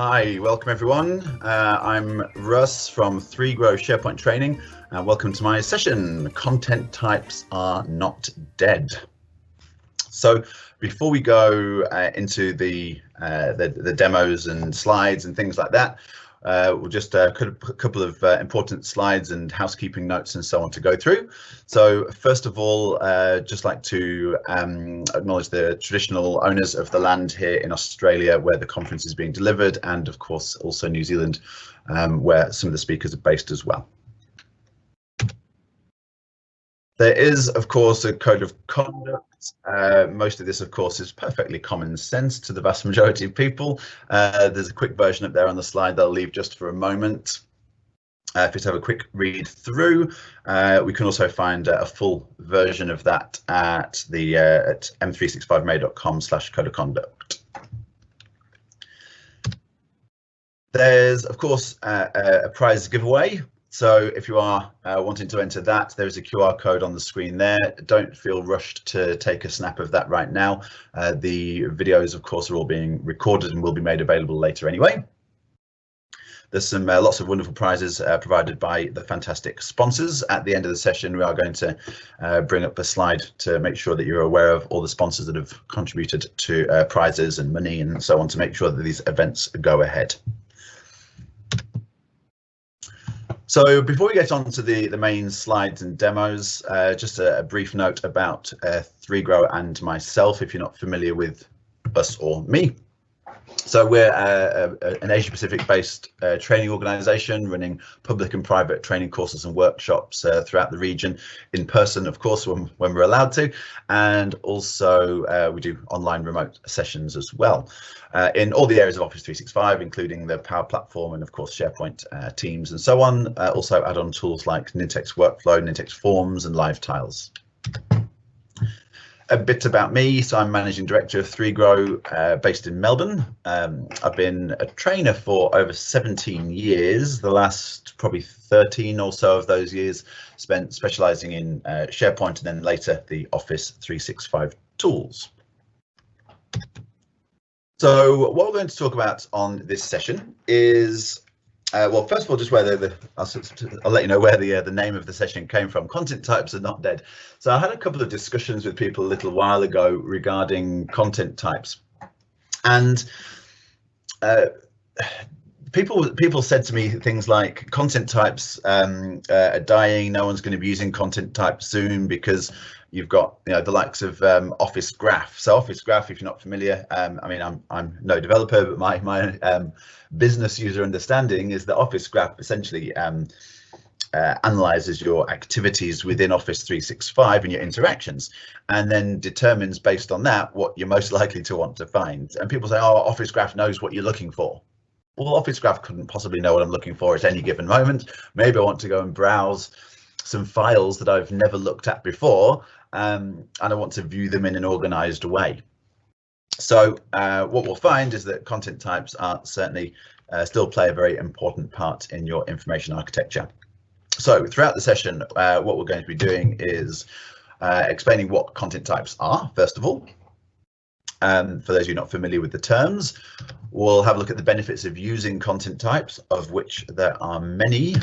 Hi, welcome everyone. I'm Russ from 3Grow SharePoint Training, and welcome to my session, Content Types Are Not Dead. So before we go into the demos and slides and things like that, we'll just put a couple of important slides and housekeeping notes and so on to go through. So first of all, just like to acknowledge the traditional owners of the land here in Australia where the conference is being delivered, and of course also New Zealand, where some of the speakers are based as well. There is, of course, a code of conduct. Most of this, of course, is perfectly common sense to the vast majority of people. There's a quick version up there on the slide that I'll leave just for a moment. If you have a quick read through, we can also find a full version of that at m365may.com/code of conduct. There's, of course, a prize giveaway. So if you are wanting to enter that, there's a QR code on the screen there. Don't feel rushed to take a snap of that right now. The videos, of course, are all being recorded and will be made available later anyway. There's some lots of wonderful prizes provided by the fantastic sponsors. At the end of the session, we are going to bring up a slide to make sure that you're aware of all the sponsors that have contributed to prizes and money and so on to make sure that these events go ahead. So before we get on to the main slides and demos, just a brief note about 3Grow and myself, if you're not familiar with us or me. So we're an Asia Pacific based training organisation running public and private training courses and workshops throughout the region, in person, of course, when we're allowed to, and also we do online remote sessions as well in all the areas of Office 365, including the Power Platform and, of course, SharePoint, Teams and so on. Also add-on tools like Nintex Workflow, Nintex Forms and Live Tiles. A bit about me. So I'm Managing Director of 3Grow based in Melbourne. I've been a trainer for over 17 years. The last probably 13 or so of those years spent specialising in SharePoint and then later the Office 365 tools. So what we're going to talk about on this session is well, first of all, just where I'll let you know where the name of the session came from. Content types are not dead. So I had a couple of discussions with people a little while ago regarding content types, and people said to me things like content types are dying. No one's going to be using content types soon because you've got the likes of Office Graph. So Office Graph, if you're not familiar, I mean I'm no developer, but my business user understanding is that Office Graph essentially analyzes your activities within Office 365 and your interactions, and then determines based on that what you're most likely to want to find. And people say, oh, Office Graph knows what you're looking for. Well, Office Graph couldn't possibly know what I'm looking for at any given moment. Maybe I want to go and browse some files that I've never looked at before, and I want to view them in an organized way. So what we'll find is that content types are certainly still play a very important part in your information architecture. So throughout the session, what we're going to be doing is explaining what content types are, first of all. For those of you not familiar with the terms, we'll have a look at the benefits of using content types, of which there are many.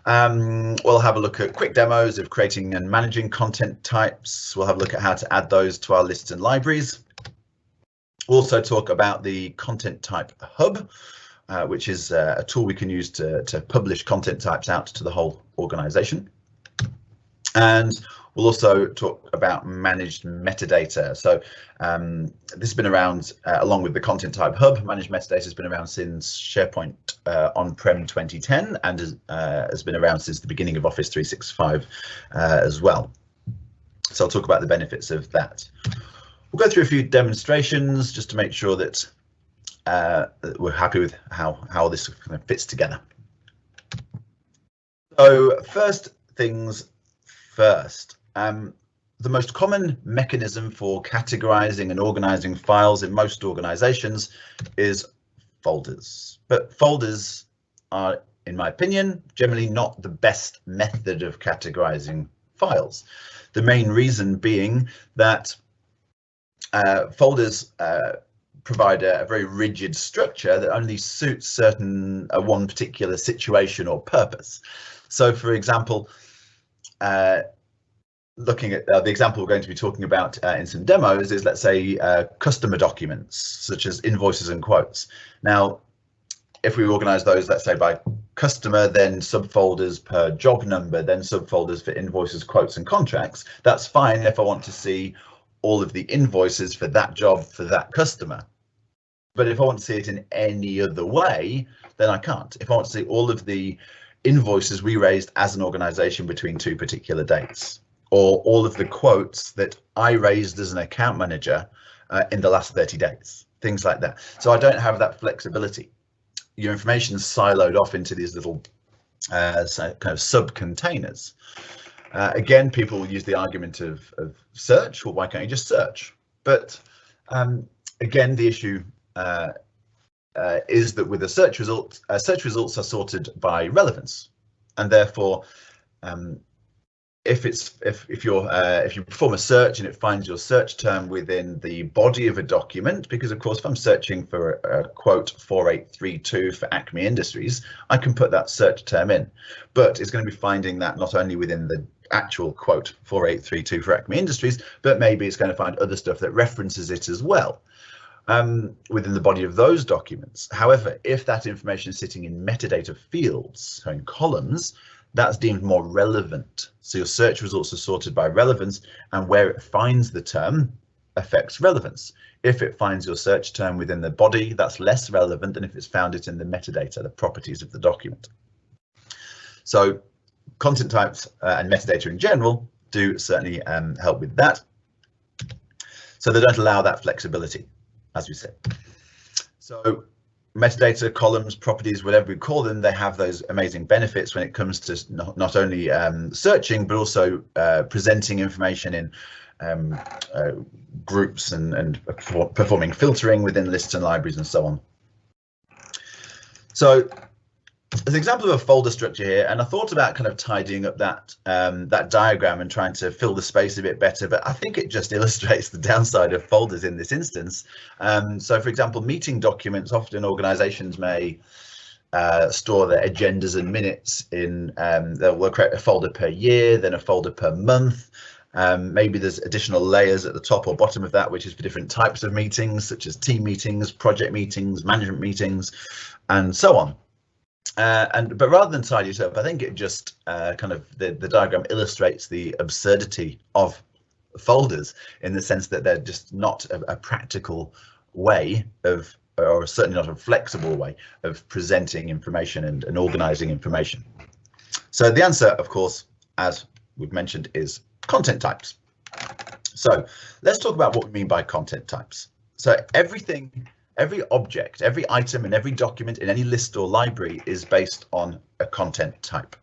We'll have a look at quick demos of creating and managing content types. We'll have a look at how to add those to our lists and libraries. We'll also talk about the Content Type Hub, which is a tool we can use to publish content types out to the whole organization. And we'll also talk about managed metadata. So this has been around along with the Content Type Hub. Managed metadata has been around since SharePoint on-prem 2010 and has been around since the beginning of Office 365 as well. So I'll talk about the benefits of that. We'll go through a few demonstrations just to make sure that we're happy with how this kind of fits together. So first things first. The most common mechanism for categorizing and organizing files in most organizations is folders. But folders are, in my opinion, generally not the best method of categorizing files. The main reason being that folders provide a very rigid structure that only suits certain one particular situation or purpose. So, for example, looking at the example we're going to be talking about in some demos is, let's say, customer documents such as invoices and quotes. Now, if we organize those, let's say by customer, then subfolders per job number, then subfolders for invoices, quotes, and contracts, that's fine if I want to see all of the invoices for that job for that customer. But if I want to see it in any other way, then I can't. If I want to see all of the invoices we raised as an organization between 2 particular dates, or all of the quotes that I raised as an account manager in the last 30 days, things like that. So I don't have that flexibility. Your information is siloed off into these little kind of sub-containers. Again, people will use the argument of search. Well, why can't you just search? But again, the issue is that with a search results are sorted by relevance, and therefore, if you perform a search and it finds your search term within the body of a document, because of course if I'm searching for a quote 4832 for Acme Industries, I can put that search term in, but it's going to be finding that not only within the actual quote 4832 for Acme Industries, but maybe it's going to find other stuff that references it as well within the body of those documents. However, if that information is sitting in metadata fields, so in columns, that's deemed more relevant. So your search results are sorted by relevance, and where it finds the term affects relevance. If it finds your search term within the body, that's less relevant than if it's found it in the metadata, the properties of the document. So content types and metadata in general do certainly help with that. So they don't allow that flexibility, as we said. So metadata, columns, properties, whatever we call them, they have those amazing benefits when it comes to not only searching, but also presenting information in groups and performing filtering within lists and libraries and so on. So as an example of a folder structure here, and I thought about kind of tidying up that that diagram and trying to fill the space a bit better, but I think it just illustrates the downside of folders in this instance. So for example, meeting documents, often organizations may store their agendas and minutes in, they'll create a folder per year, then a folder per month. Maybe there's additional layers at the top or bottom of that, which is for different types of meetings, such as team meetings, project meetings, management meetings, and so on. But rather than tidy it up, I think it just kind of the diagram illustrates the absurdity of folders, in the sense that they're just not a practical way of, or certainly not a flexible way of presenting information and organizing information. So the answer, of course, as we've mentioned, is content types. So let's talk about what we mean by content types. So every object, every item, and every document in any list or library is based on a content type.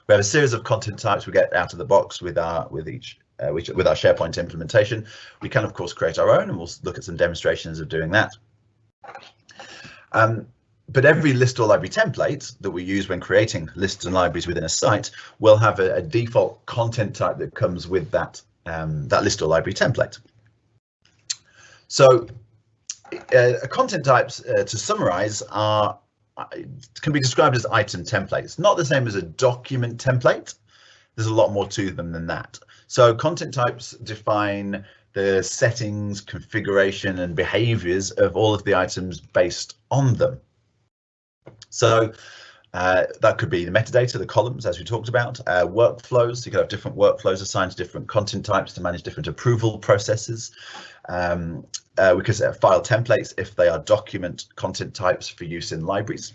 We have a series of content types we get out of the box with our SharePoint implementation. We can of course create our own, and we'll look at some demonstrations of doing that. But every list or library template that we use when creating lists and libraries within a site will have a default content type that comes with that list or library template. So content types, to summarize, can be described as item templates. Not the same as a document template. There's a lot more to them than that. So content types define the settings, configuration, and behaviors of all of the items based on them. So that could be the metadata, the columns, as we talked about, workflows. So you could have different workflows assigned to different content types to manage different approval processes. We could set file templates if they are document content types for use in libraries.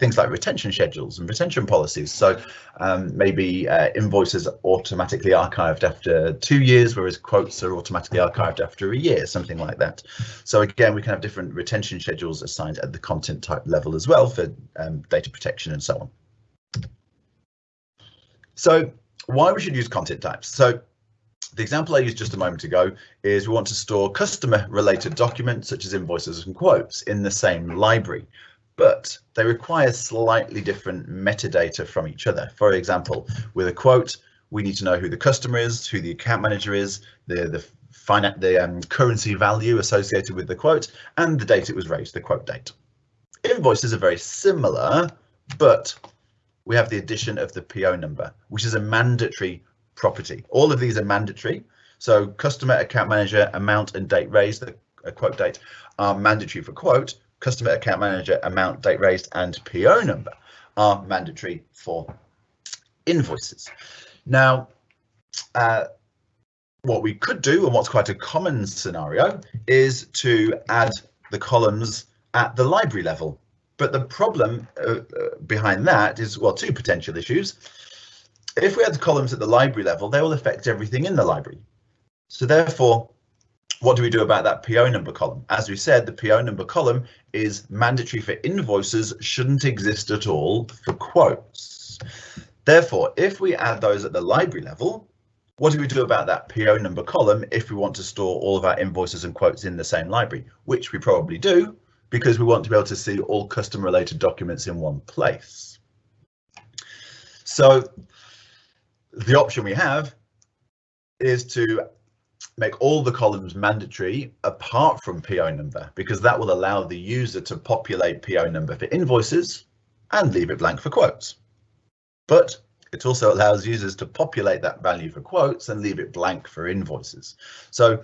Things like retention schedules and retention policies. So maybe invoices are automatically archived after 2 years, whereas quotes are automatically archived after a year, something like that. So again, we can have different retention schedules assigned at the content type level as well for data protection and so on. So why we should use content types? So the example I used just a moment ago is we want to store customer related documents such as invoices and quotes in the same library, but they require slightly different metadata from each other. For example, with a quote, we need to know who the customer is, who the account manager is, the currency value associated with the quote, and the date it was raised, the quote date. Invoices are very similar, but we have the addition of the PO number, which is a mandatory property. All of these are mandatory. So customer, account manager, amount and date raised, the quote date, are mandatory for quote. Customer, account manager, amount, date raised, and PO number are mandatory for invoices. Now, what we could do, and what's quite a common scenario, is to add the columns at the library level. But the problem behind that is, well, two potential issues. If we add the columns at the library level, they will affect everything in the library. So therefore, what do we do about that PO number column? As we said, the PO number column is mandatory for invoices, shouldn't exist at all for quotes. Therefore, if we add those at the library level, what do we do about that PO number column if we want to store all of our invoices and quotes in the same library, which we probably do, because we want to be able to see all custom related documents in one place. So the option we have is to make all the columns mandatory apart from PO number, because that will allow the user to populate PO number for invoices and leave it blank for quotes. But it also allows users to populate that value for quotes and leave it blank for invoices. So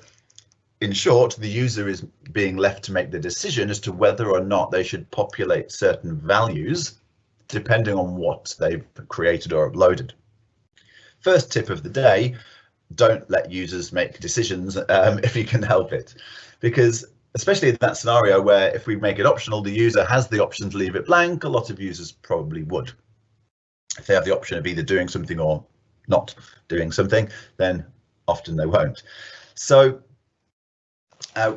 in short, the user is being left to make the decision as to whether or not they should populate certain values depending on what they've created or uploaded. First tip of the day, don't let users make decisions if you can help it, because especially in that scenario where if we make it optional, the user has the option to leave it blank, a lot of users probably would. If they have the option of either doing something or not doing something, then often they won't. So if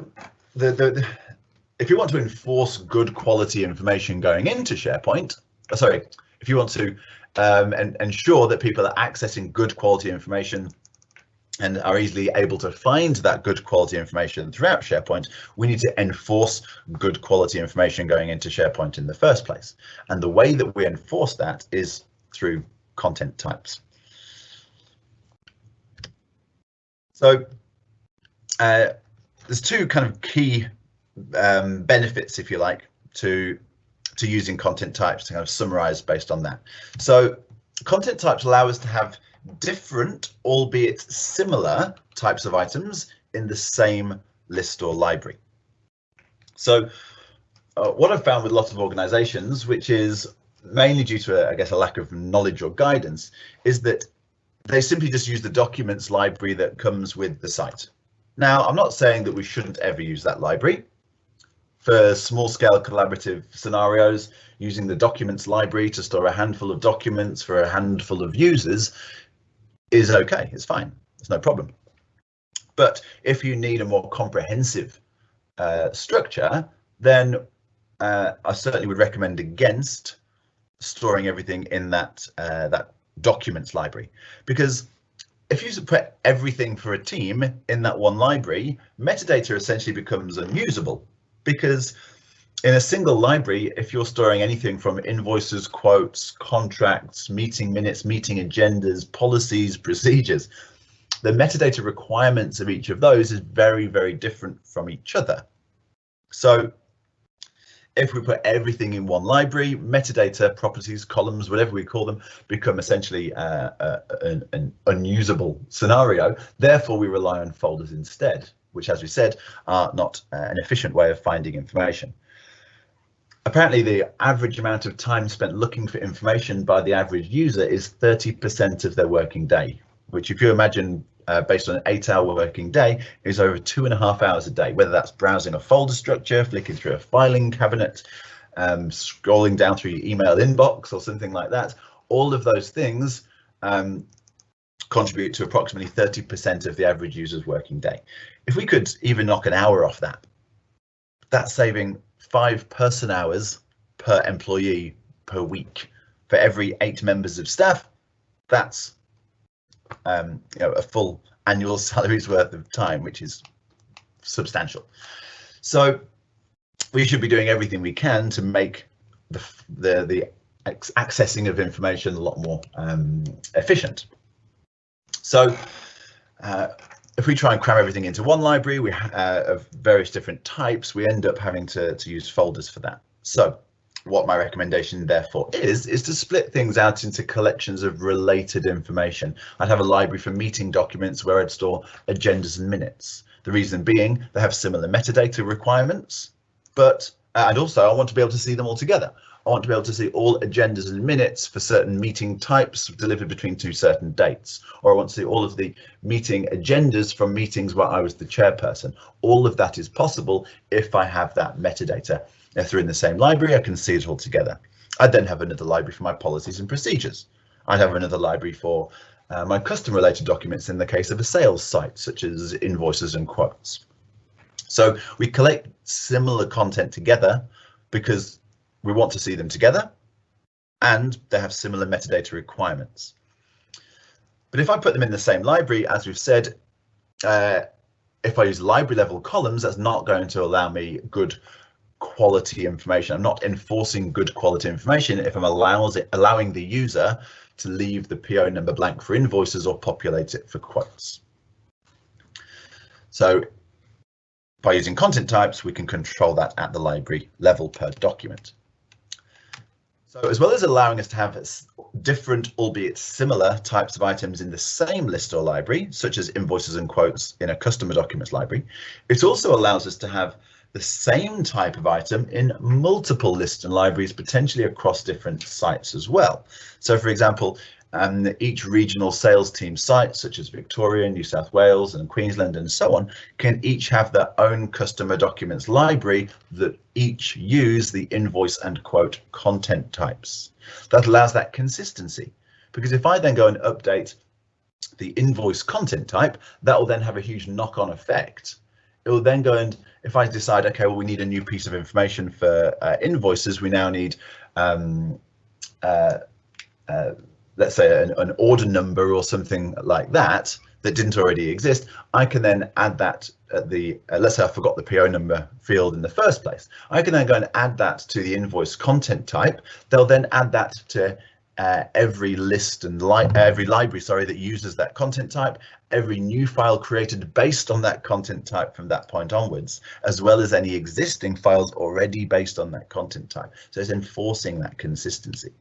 you want to enforce good quality information going into SharePoint, if you want to ensure that people are accessing good quality information and are easily able to find that good quality information throughout SharePoint, we need to enforce good quality information going into SharePoint in the first place. And the way that we enforce that is through content types. So there's two kind of key benefits, if you like, to using content types to kind of summarize based on that. So content types allow us to have different, albeit similar, types of items in the same list or library. So what I've found with lots of organizations, which is mainly due to, I guess, a lack of knowledge or guidance, is that they simply just use the documents library that comes with the site. Now, I'm not saying that we shouldn't ever use that library. For small-scale collaborative scenarios, using the documents library to store a handful of documents for a handful of users is okay, it's fine, it's no problem. But if you need a more comprehensive structure, then I certainly would recommend against storing everything in that documents library, because if you put everything for a team in that one library, metadata essentially becomes unusable, because in a single library, if you're storing anything from invoices, quotes, contracts, meeting minutes, meeting agendas, policies, procedures, the metadata requirements of each of those is very, very different from each other. So if we put everything in one library, metadata, properties, columns, whatever we call them, become essentially an unusable scenario. Therefore, we rely on folders instead, which, as we said, are not an efficient way of finding information. Apparently, the average amount of time spent looking for information by the average user is 30% of their working day, which, if you imagine based on an 8-hour working day, is over 2.5 hours a day, whether that's browsing a folder structure, flicking through a filing cabinet, scrolling down through your email inbox or something like that. All of those things contribute to approximately 30% of the average user's working day. If we could even knock an hour off that, that's saving 5 person hours per employee per week. For every 8 members of staff, that's a full annual salary's worth of time, which is substantial. So we should be doing everything we can to make the accessing of information a lot more efficient. So if we try and cram everything into one library of various different types, we end up having to use folders for that. So what my recommendation therefore is to split things out into collections of related information. I'd have a library for meeting documents where I'd store agendas and minutes. The reason being they have similar metadata requirements, but and also I want to be able to see them all together. I want to be able to see all agendas and minutes for certain meeting types delivered between two certain dates, or I want to see all of the meeting agendas from meetings where I was the chairperson. All of that is possible if I have that metadata. If they're in the same library, I can see it all together. I'd then have another library for my policies and procedures. I'd have another library for my custom-related documents in the case of a sales site, such as invoices and quotes. So we collect similar content together because we want to see them together and they have similar metadata requirements. But if I put them in the same library, as we've said, if I use library level columns, that's not going to allow me good quality information. I'm not enforcing good quality information if I'm allowing the user to leave the PO number blank for invoices or populate it for quotes. So by using content types, we can control that at the library level per document. So as well as allowing us to have different, albeit similar types of items in the same list or library, such as invoices and quotes in a customer documents library, it also allows us to have the same type of item in multiple lists and libraries, potentially across different sites as well. So for example, each regional sales team site, such as Victoria, New South Wales and Queensland and so on, can each have their own customer documents library that each use the invoice and quote content types. That allows that consistency, because if I then go and update the invoice content type, that will then have a huge knock-on effect. It will then go and, if I decide, okay, well, we need a new piece of information for invoices, we now need let's say an order number or something like that didn't already exist, I can then add that at the, let's say I forgot the PO number field in the first place. I can then go and add that to the invoice content type. They'll then add that to every list and every library, sorry, that uses that content type, every new file created based on that content type from that point onwards, as well as any existing files already based on that content type. So it's enforcing that consistency.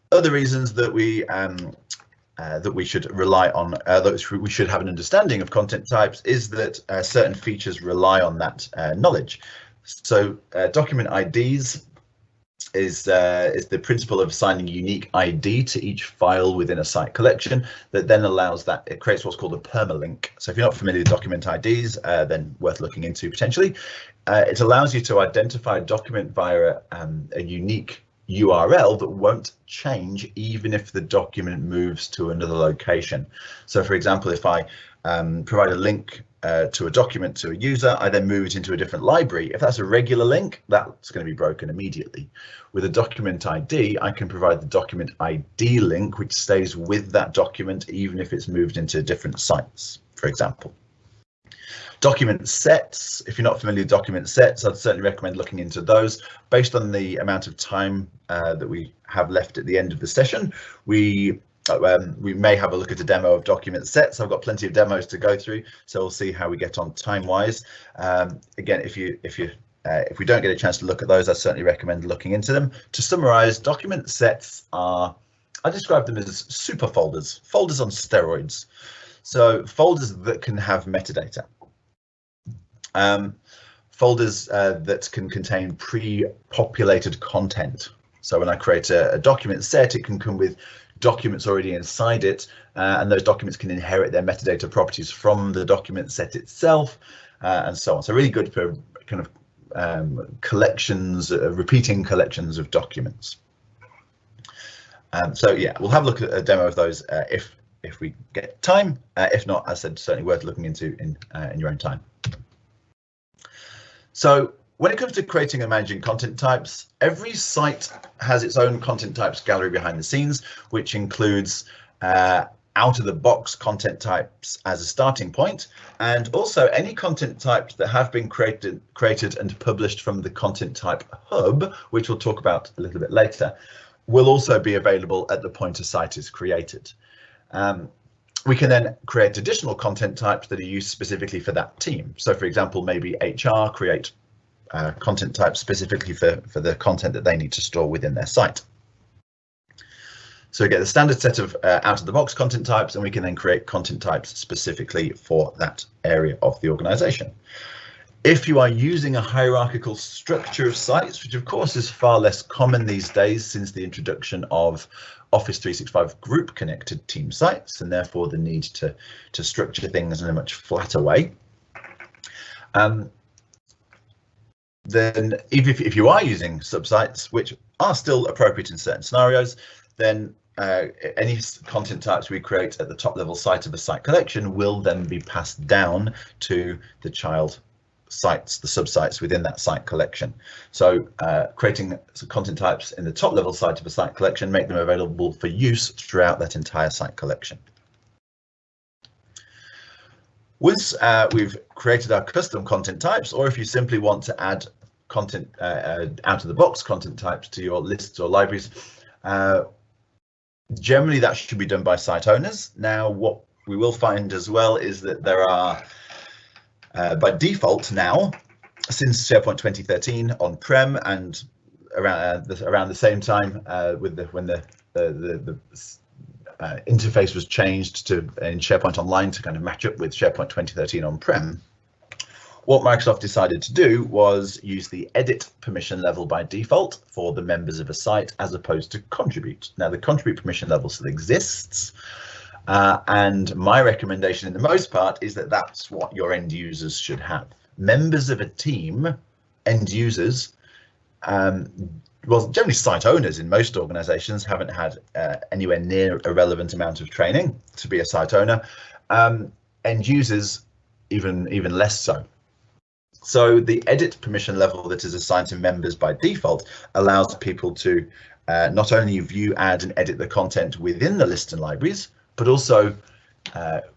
Other reasons that we should rely on, that we should have an understanding of content types, is that certain features rely on that knowledge. So document IDs is the principle of assigning a unique ID to each file within a site collection that then allows that, it creates what's called a permalink. So if you're not familiar with document IDs, then worth looking into potentially. It allows you to identify a document via a unique URL that won't change even if the document moves to another location. So for example, if I provide a link to a document to a user, I then move it into a different library. If that's a regular link, that's going to be broken immediately. With a document ID, I can provide the document ID link, which stays with that document even if it's moved into different sites, for example. Document sets, if you're not familiar with document sets, I'd certainly recommend looking into those. Based on the amount of time that we have left at the end of the session, we may have a look at a demo of document sets. I've got plenty of demos to go through, so we'll see how we get on time-wise. Again, if we don't get a chance to look at those, I certainly recommend looking into them. To summarize, document sets are, I describe them as super folders, folders on steroids. So folders that can have metadata. Folders that can contain pre-populated content. So when I create a document set, it can come with documents already inside it, and those documents can inherit their metadata properties from the document set itself, and so on. So really good for kind of collections, repeating collections of documents. So yeah, we'll have a look at a demo of those if we get time. If not, as I said, certainly worth looking into in your own time. So when it comes to creating and managing content types, every site has its own content types gallery behind the scenes, which includes out-of-the-box content types as a starting point, and also any content types that have been created and published from the content type hub, which we'll talk about a little bit later, will also be available at the point a site is created. We can then create additional content types that are used specifically for that team. So for example, maybe HR create content types specifically for the content that they need to store within their site. So we get the standard set of out-of-the-box content types, and we can then create content types specifically for that area of the organization. If you are using a hierarchical structure of sites, which of course is far less common these days since the introduction of Office 365 group connected team sites, and therefore the need to structure things in a much flatter way, then if you are using subsites, which are still appropriate in certain scenarios, then any content types we create at the top level site of a site collection will then be passed down to the child sites, the subsites within that site collection. So creating content types in the top level site of a site collection make them available for use throughout that entire site collection. Once we've created our custom content types, or if you simply want to add content out of the box content types to your lists or libraries, generally that should be done by site owners. Now what we will find as well is that there are by default now, since SharePoint 2013 on-prem and around the same time when the interface was changed to in SharePoint Online to kind of match up with SharePoint 2013 on-prem, what Microsoft decided to do was use the edit permission level by default for the members of a site as opposed to contribute. Now the contribute permission level still exists, and my recommendation in the most part is that that's what your end users should have. Members of a team, end users, well, generally site owners in most organizations haven't had anywhere near a relevant amount of training to be a site owner. End users, even less so. So the edit permission level that is assigned to members by default allows people to not only view, add and edit the content within the list and libraries, but also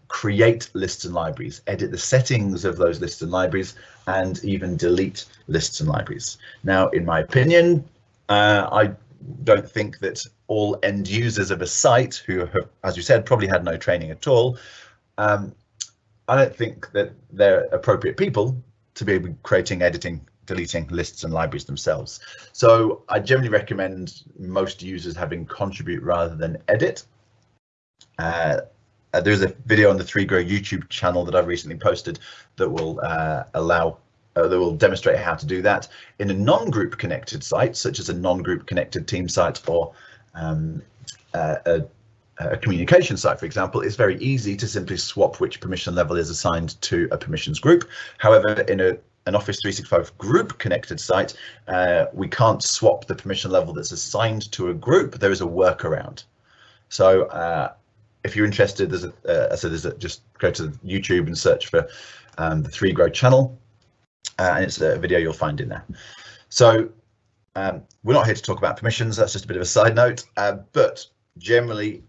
create lists and libraries, edit the settings of those lists and libraries, and even delete lists and libraries. Now, in my opinion, I don't think that all end users of a site who have, as you said, probably had no training at all, I don't think that they're appropriate people to be creating, editing, deleting lists and libraries themselves. So I generally recommend most users having contribute rather than edit. There's a video on the 3Grow YouTube channel that I've recently posted that will that will demonstrate how to do that. In a non-group connected site, such as a non-group connected team site or a communication site, for example, it's very easy to simply swap which permission level is assigned to a permissions group. However, in an Office 365 group connected site, we can't swap the permission level that's assigned to a group. There is a workaround. So if you're interested, just go to YouTube and search for the 3Grow channel, and it's a video you'll find in there. So we're not here to talk about permissions. That's just a bit of a side note, but generally,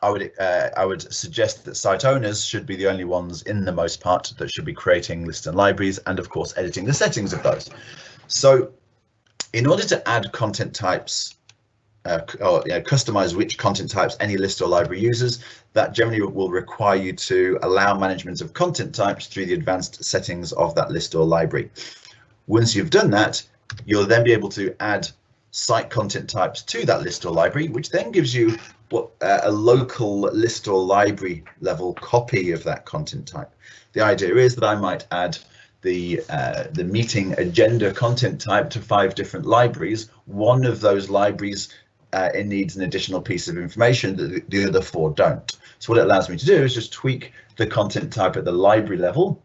I would suggest that site owners should be the only ones in the most part that should be creating lists and libraries, and of course editing the settings of those. So in order to add content types or customize which content types any list or library uses, that generally will require you to allow management of content types through the advanced settings of that list or library. Once you've done that, you'll then be able to add site content types to that list or library, which then gives you a local list or library level copy of that content type. The idea is that I might add the meeting agenda content type to 5 different libraries. One of those libraries it needs an additional piece of information that the other 4 don't. So what it allows me to do is just tweak the content type at the library level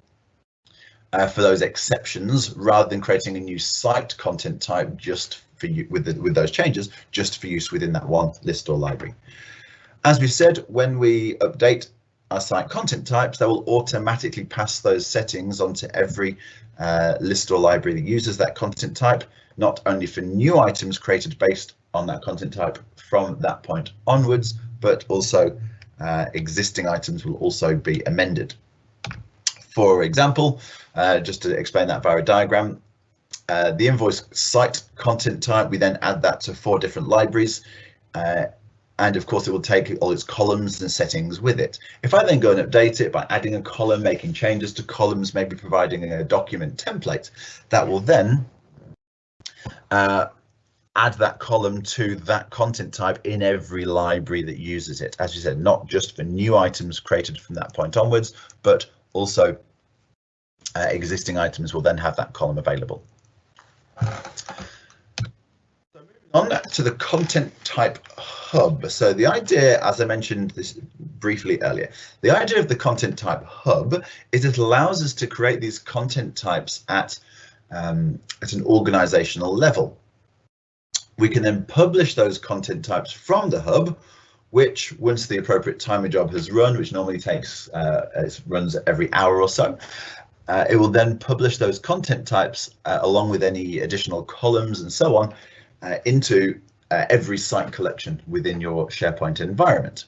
for those exceptions, rather than creating a new site content type just for you with those changes, just for use within that one list or library. As we said, when we update our site content types, that will automatically pass those settings onto every list or library that uses that content type, not only for new items created based on that content type from that point onwards, but also existing items will also be amended. For example, just to explain that via a diagram, the invoice site content type, we then add that to 4 different libraries. And of course, it will take all its columns and settings with it. If I then go and update it by adding a column, making changes to columns, maybe providing a document template, that will then add that column to that content type in every library that uses it. As you said, not just for new items created from that point onwards, but also existing items will then have that column available. On to the content type hub. So the idea, as I mentioned this briefly earlier, the idea of the content type hub is it allows us to create these content types at an organizational level. We can then publish those content types from the hub, which once the appropriate timer job has run, which normally takes, it runs every hour or so, it will then publish those content types along with any additional columns and so on into every site collection within your SharePoint environment.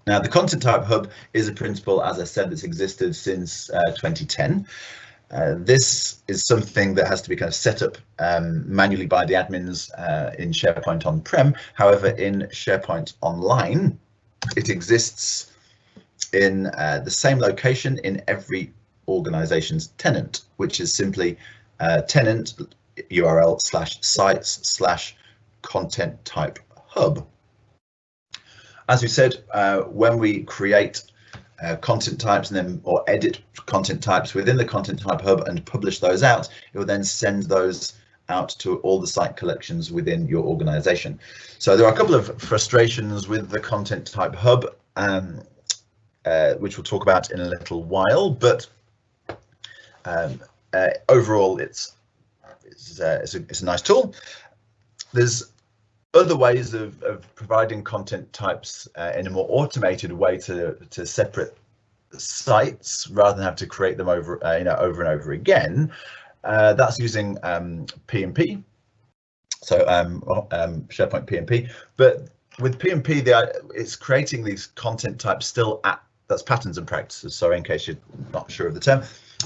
Now, the content type hub is a principle, as I said, that's existed since 2010. This is something that has to be kind of set up manually by the admins in SharePoint on-prem. However, in SharePoint Online, it exists in the same location in every organization's tenant, which is simply tenant URL/sites/content type hub. As we said, when we create content types and then or edit content types within the content type hub and publish those out, it will then send those out to all the site collections within your organization. So there are a couple of frustrations with the content type hub, which we'll talk about in a little while, but overall it's a nice tool. There's other ways of providing content types in a more automated way to separate sites rather than have to create them over and over again. That's using PnP, so SharePoint PnP. But with PnP, it's creating these content types still that's patterns and practices. So in case you're not sure of the term,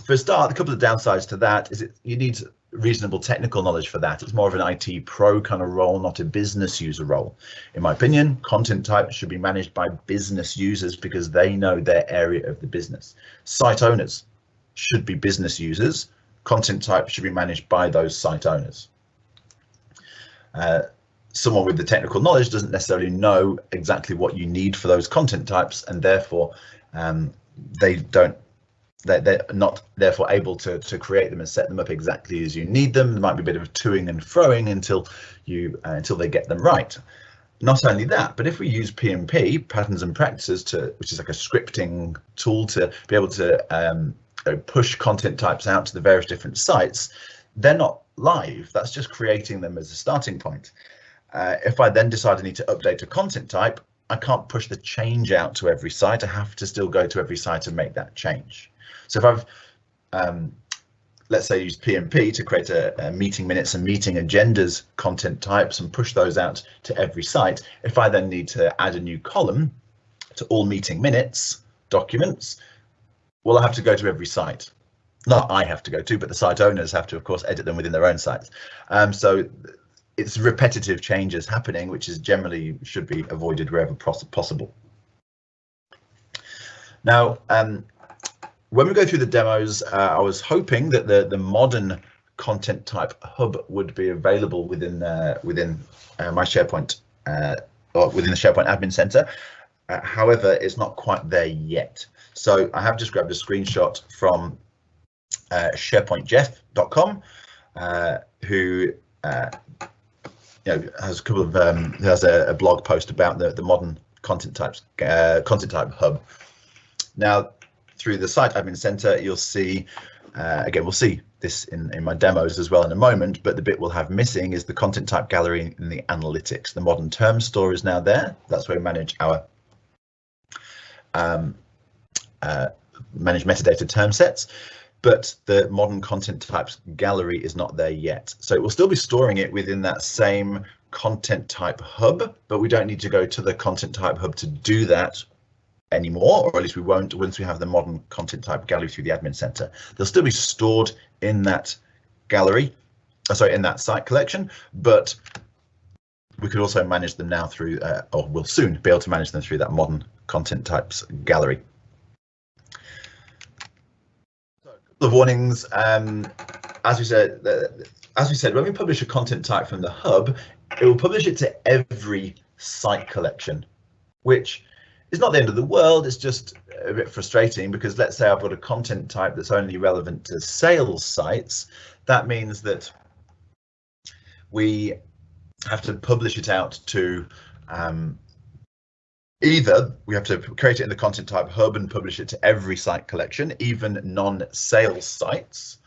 for a start, a couple of downsides to that is you need reasonable technical knowledge for that. It's more of an IT pro kind of role, not a business user role. In my opinion, content types should be managed by business users because they know their area of the business. Site owners should be business users. Content types should be managed by those site owners. Someone with the technical knowledge doesn't necessarily know exactly what you need for those content types, and therefore they're not therefore able to create them and set them up exactly as you need them. There might be a bit of toing and froing until they get them right. Not only that, but if we use PnP, patterns and practices, which is like a scripting tool to be able to push content types out to the various different sites, they're not live. That's just creating them as a starting point. If I then decide I need to update a content type, I can't push the change out to every site. I have to still go to every site and make that change. So if I've, let's say, used PnP to create a meeting minutes and meeting agendas content types and push those out to every site, if I then need to add a new column to all meeting minutes documents, well, I have to go to every site. Not I have to go to, but the site owners have to, of course, edit them within their own sites. So it's repetitive changes happening, which is generally should be avoided wherever possible. Now, when we go through the demos, I was hoping that the modern content type hub would be available within my SharePoint or within the SharePoint Admin Center. However, it's not quite there yet. So I have just grabbed a screenshot from SharePointJeff.com, who has a couple of has a blog post about the modern content type hub. Now, through the Site Admin Center, you'll see, again, we'll see this in my demos as well in a moment, but the bit we'll have missing is the content type gallery and the analytics. The modern term store is now there. That's where we manage our manage metadata term sets, but the modern content types gallery is not there yet. So it will still be storing it within that same content type hub, but we don't need to go to the content type hub to do that anymore, or at least we won't once we have the modern content type gallery through the admin center. They'll still be stored in that gallery, in that site collection, but we could also manage them now through, or we'll soon be able to manage them through that modern content types gallery. So, a couple of warnings. As we said, when we publish a content type from the hub, it will publish it to every site collection, which is not the end of the world. It's just a bit frustrating because let's say I've got a content type that's only relevant to sales sites. That means that we have to publish it out to either we have to create it in the content type hub and publish it to every site collection, even non-sales sites,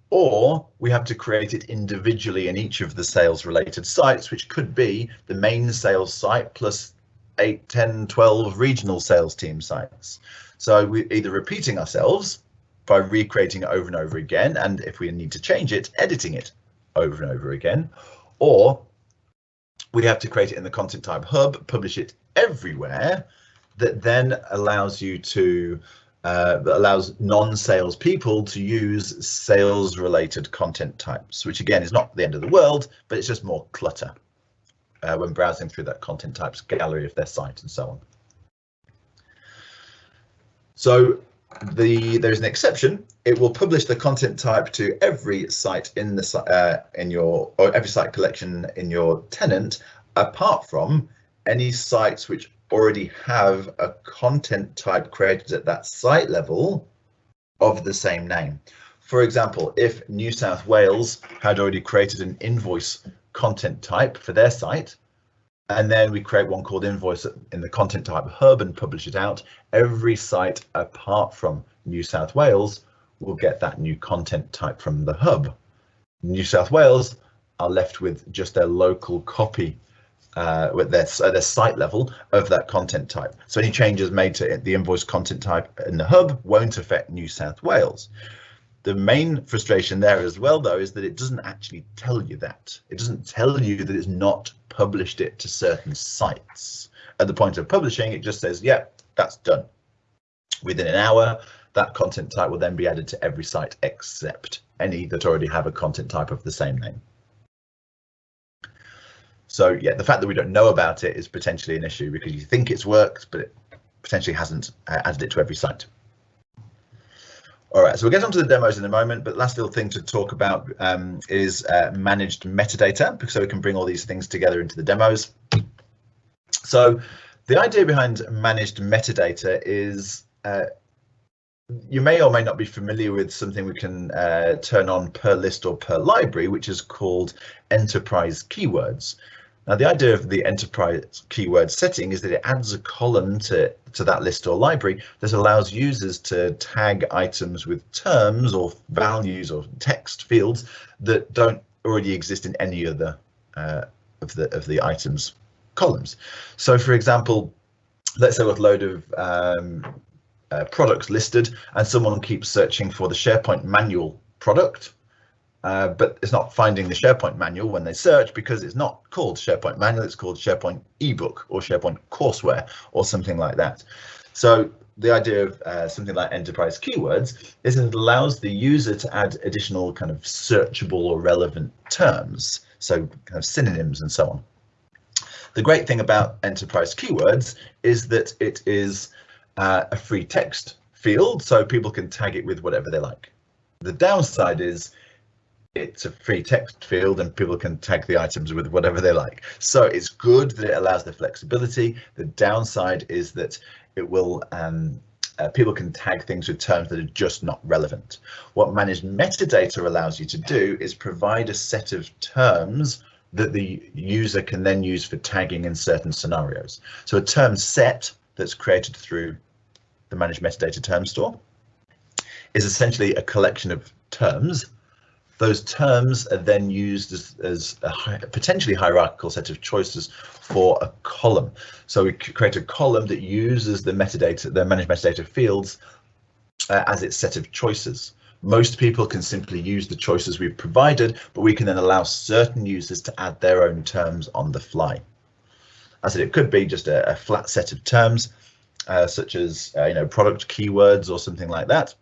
or we have to create it individually in each of the sales related sites, which could be the main sales site plus 8, 10, 12 regional sales team sites. So we're either repeating ourselves by recreating it over and over again, and if we need to change it, editing it over and over again, or we have to create it in the content type hub, publish it everywhere, that then allows you to allows non-sales people to use sales related content types, which again is not the end of the world, but it's just more clutter when browsing through that content types gallery of their site and so on. So there's an exception. It will publish the content type to every site in the every site collection in your tenant, apart from any sites which already have a content type created at that site level of the same name. For example, if New South Wales had already created an invoice content type for their site, and then we create one called invoice in the content type hub and publish it out, every site apart from New South Wales will get that new content type from the hub. New South Wales are left with just their local copy with their site level of that content type. So any changes made to the invoice content type in the hub won't affect New South Wales. The main frustration there as well, though, is that it doesn't actually tell you that. It doesn't tell you that it's not published it to certain sites. At the point of publishing, it just says, yeah, that's done. Within an hour, that content type will then be added to every site except any that already have a content type of the same name. So yeah, the fact that we don't know about it is potentially an issue because you think it's worked, but it potentially hasn't added it to every site. All right, so we'll get onto the demos in a moment, but last little thing to talk about is managed metadata, so we can bring all these things together into the demos. So the idea behind managed metadata is you may or may not be familiar with something we can turn on per list or per library, which is called enterprise keywords. Now, the idea of the enterprise keyword setting is that it adds a column to that list or library that allows users to tag items with terms or values or text fields that don't already exist in any other of the items columns. So, for example, let's say we've got a load of products listed and someone keeps searching for the SharePoint manual product. But it's not finding the SharePoint manual when they search because it's not called SharePoint manual, it's called SharePoint ebook or SharePoint courseware or something like that. So the idea of something like enterprise keywords is that it allows the user to add additional kind of searchable or relevant terms, so kind of synonyms and so on. The great thing about enterprise keywords is that it is a free text field, so people can tag it with whatever they like. The downside is it's a free text field and people can tag the items with whatever they like. So it's good that it allows the flexibility. The downside is that it will people can tag things with terms that are just not relevant. What managed metadata allows you to do is provide a set of terms that the user can then use for tagging in certain scenarios. So a term set that's created through the managed metadata term store is essentially a collection of terms. Those terms are then used as a potentially hierarchical set of choices for a column. So we create a column that uses the metadata, the managed metadata fields as its set of choices. Most people can simply use the choices we've provided, but we can then allow certain users to add their own terms on the fly. I said it could be just a flat set of terms, such as product keywords or something like that,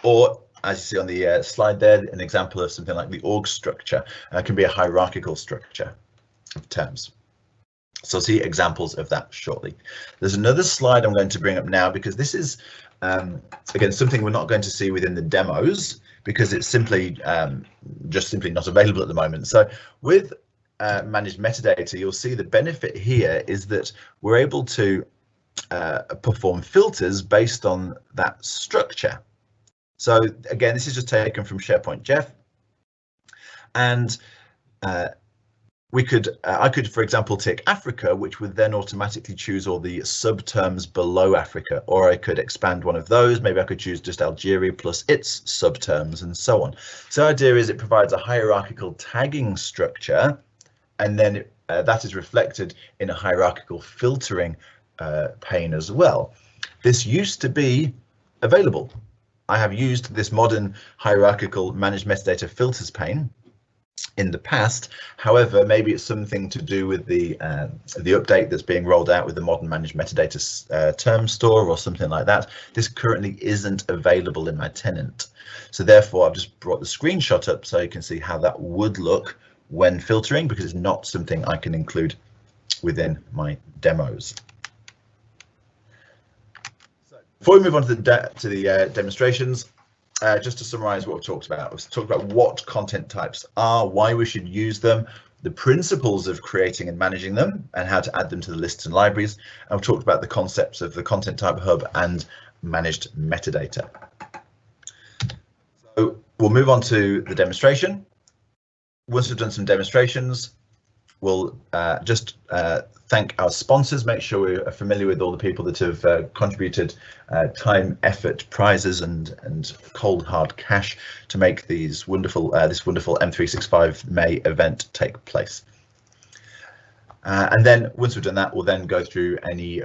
or as you see on the slide there, an example of something like the org structure can be a hierarchical structure. terms. So I'll see examples of that shortly. There's another slide I'm going to bring up now because this is, again, something we're not going to see within the demos because it's simply just simply not available at the moment. So with managed metadata, you'll see the benefit here is that we're able to perform filters based on that structure. So again, this is just taken from SharePoint Jeff, and I could, for example, tick Africa, which would then automatically choose all the subterms below Africa, or I could expand one of those. Maybe I could choose just Algeria plus its subterms and so on. So the idea is it provides a hierarchical tagging structure, and then that is reflected in a hierarchical filtering pane as well. This used to be available. I have used this modern hierarchical managed metadata filters pane in the past. However, maybe it's something to do with the update that's being rolled out with the modern managed metadata term store or something like that. This currently isn't available in my tenant. So therefore, I've just brought the screenshot up so you can see how that would look when filtering, because it's not something I can include within my demos. So before we move on to the demonstrations, just to summarize what we've talked about, we've talked about what content types are, why we should use them, the principles of creating and managing them, and how to add them to the lists and libraries. And we've talked about the concepts of the content type hub and managed metadata. So we'll move on to the demonstration. Once we've done some demonstrations, we'll just thank our sponsors, make sure we're familiar with all the people that have contributed time, effort, prizes, and cold hard cash to make these wonderful this wonderful M365 May event take place. And then once we've done that, we'll then go through any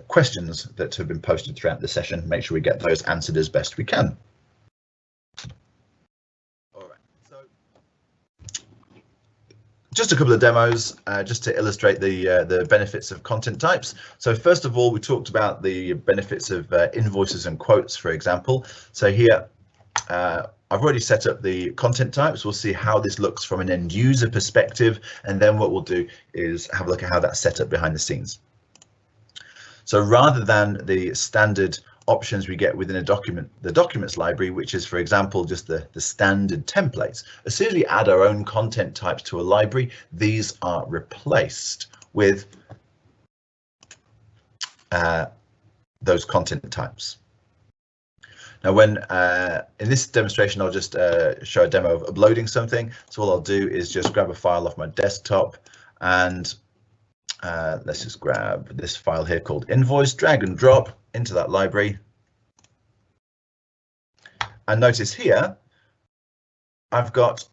questions that have been posted throughout the session, make sure we get those answered as best we can. Just a couple of demos just to illustrate the benefits of content types. So first of all, we talked about the benefits of invoices and quotes, for example. So here, I've already set up the content types. We'll see how this looks from an end user perspective. And then what we'll do is have a look at how that's set up behind the scenes. So rather than the standard options we get within the documents library, which is, for example, just the standard templates. As soon as we add our own content types to a library, these are replaced with those content types. Now, when in this demonstration, I'll just show a demo of uploading something. So all I'll do is just grab a file off my desktop, and let's just grab this file here called invoice, drag and drop into that library. And notice here, I've got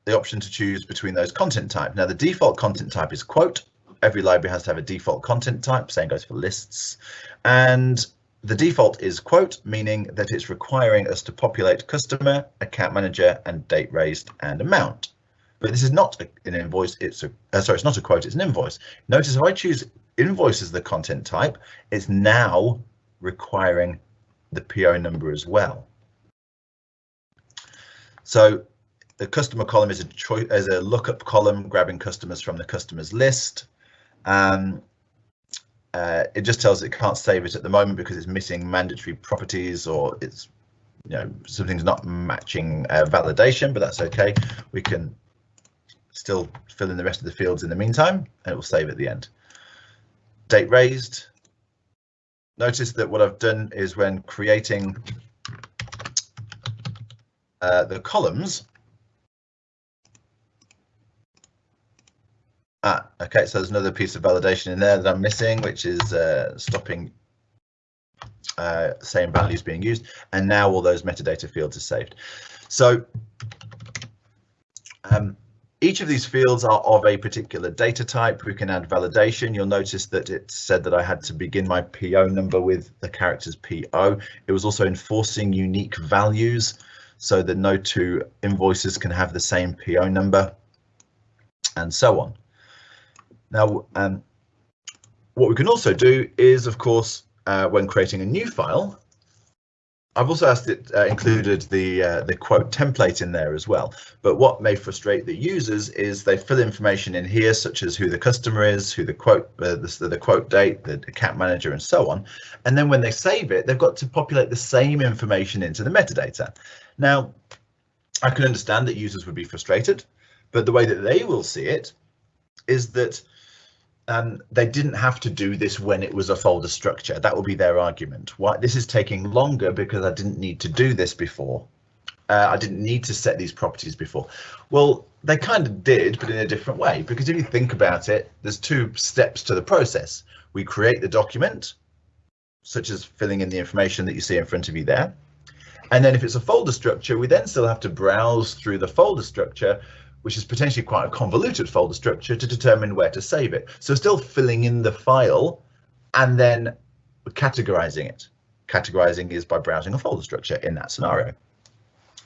the option to choose between those content types. Now, the default content type is quote. Every library has to have a default content type, same goes for lists. And the default is quote, meaning that it's requiring us to populate customer, account manager, and date raised and amount. But this is not an invoice, it's not a quote, it's an invoice. Notice if I choose invoice as the content type, it's now requiring the PO number as well. So the customer column is a lookup column, grabbing customers from the customers list. It just tells it can't save it at the moment because it's missing mandatory properties, or it's, something's not matching validation, but that's okay. We can still fill in the rest of the fields in the meantime, and it will save at the end. Date raised. Notice that what I've done is when creating the columns. Okay, so there's another piece of validation in there that I'm missing, which is stopping same values being used, and now all those metadata fields are saved. So each of these fields are of a particular data type. We can add validation. You'll notice that it said that I had to begin my PO number with the characters PO. It was also enforcing unique values so that no two invoices can have the same PO number, and so on. Now, what we can also do is, of course, when creating a new file, I've also included the quote template in there as well. But what may frustrate the users is they fill information in here, such as who the customer is, who the quote date, the account manager, and so on. And then when they save it, they've got to populate the same information into the metadata. Now, I can understand that users would be frustrated, but the way that they will see it is that they didn't have to do this when it was a folder structure. That will be their argument. Why this is taking longer because I didn't need to do this before. I didn't need to set these properties before. Well, they kind of did, but in a different way, because if you think about it, there's two steps to the process. We create the document, such as filling in the information that you see in front of you there. And then if it's a folder structure, we then still have to browse through the folder structure, which is potentially quite a convoluted folder structure, to determine where to save it. So still filling in the file and then categorizing it. Categorizing is by browsing a folder structure in that scenario.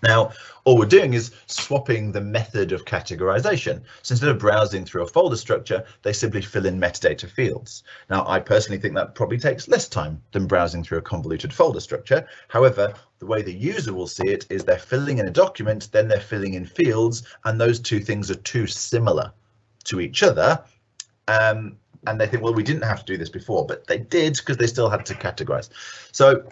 Now, all we're doing is swapping the method of categorization. So instead of browsing through a folder structure, they simply fill in metadata fields. Now, I personally think that probably takes less time than browsing through a convoluted folder structure. However, the way the user will see it is they're filling in a document, then they're filling in fields, and those two things are too similar to each other. And they think, well, we didn't have to do this before, but they did because they still had to categorize. So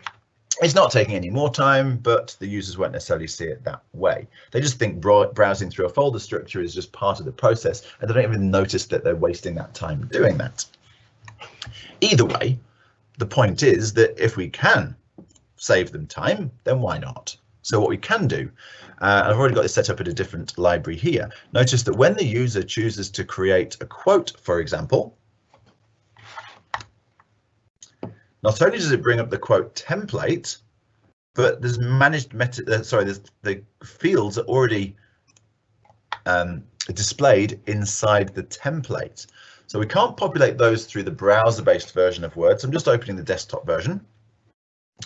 it's not taking any more time, but the users won't necessarily see it that way. They just think browsing through a folder structure is just part of the process, and they don't even notice that they're wasting that time doing that. Either way, the point is that if we can save them time, then why not? So what we can do, I've already got this set up in a different library here. Notice that when the user chooses to create a quote, for example, not only does it bring up the quote template, but there's managed the fields are already displayed inside the template. So we can't populate those through the browser-based version of Word. So I'm just opening the desktop version.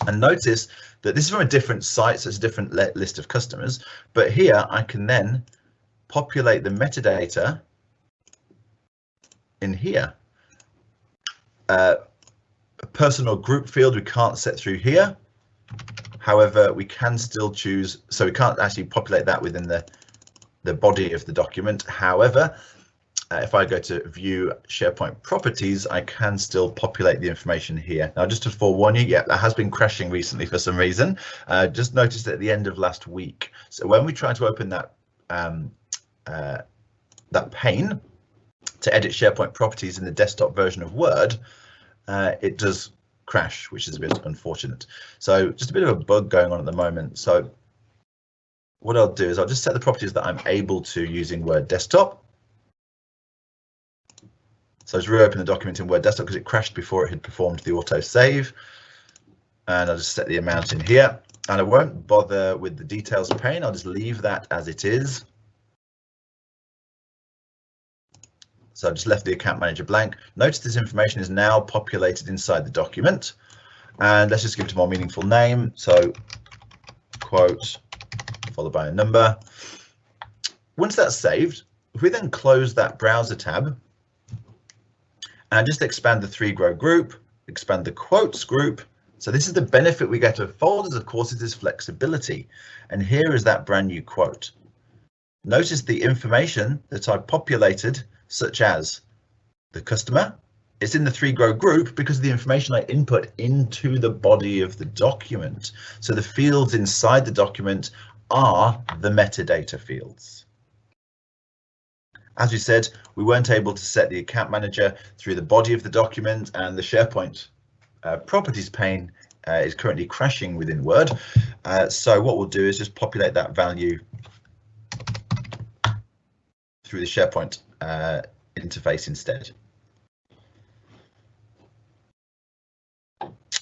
And notice that this is from a different site, so it's a different list of customers. But here I can then populate the metadata in here. A personal group field we can't set through here. However, we can still choose, so we can't actually populate that within the body of the document. However, if I go to view SharePoint properties, I can still populate the information here. Now, just to forewarn you, yeah, that has been crashing recently for some reason. Just noticed at the end of last week. So when we try to open that that pane to edit SharePoint properties in the desktop version of Word, it does crash, which is a bit unfortunate. So just a bit of a bug going on at the moment. So what I'll do is I'll just set the properties that I'm able to using Word Desktop. So just reopen the document in Word Desktop because it crashed before it had performed the auto save. And I'll just set the amount in here. And I won't bother with the details pane. I'll just leave that as it is. So I've just left the account manager blank. Notice this information is now populated inside the document. And let's just give it a more meaningful name. So quote followed by a number. Once that's saved, if we then close that browser tab and just expand the 3-row group, expand the quotes group. So this is the benefit we get of folders, of course, it is flexibility. And here is that brand new quote. Notice the information that I populated, such as the customer, it's in the 3-row group because of the information I input into the body of the document. So the fields inside the document are the metadata fields. As we said, we weren't able to set the account manager through the body of the document, and the SharePoint properties pane is currently crashing within Word. So what we'll do is just populate that value through the SharePoint interface instead.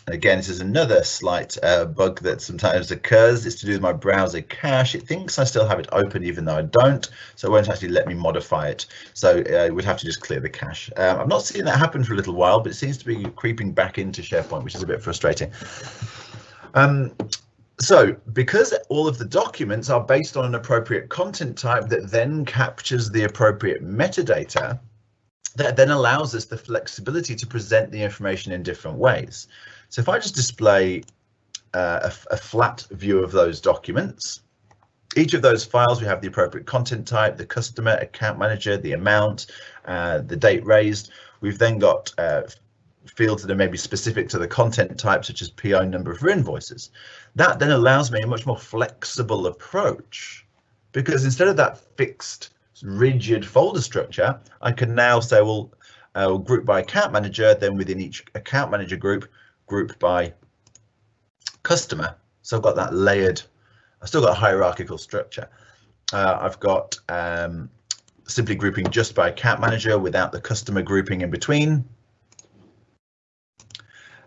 Again, this is another slight bug that sometimes occurs. It's to do with my browser cache. It thinks I still have it open even though I don't, so it won't actually let me modify it. So we'd have to just clear the cache. I've not seen that happen for a little while, but it seems to be creeping back into SharePoint, which is a bit frustrating. So because all of the documents are based on an appropriate content type that then captures the appropriate metadata, that then allows us the flexibility to present the information in different ways. So if I just display a flat view of those documents. Each of those files, we have the appropriate content type, the customer, account manager, the amount, the date raised. We've then got fields that are maybe specific to the content type, such as PO number for invoices. That then allows me a much more flexible approach, because instead of that fixed, rigid folder structure, I can now say, well, group by account manager, then within each account manager group by customer. So I've got that layered, I've still got a hierarchical structure. I've got simply grouping just by account manager without the customer grouping in between.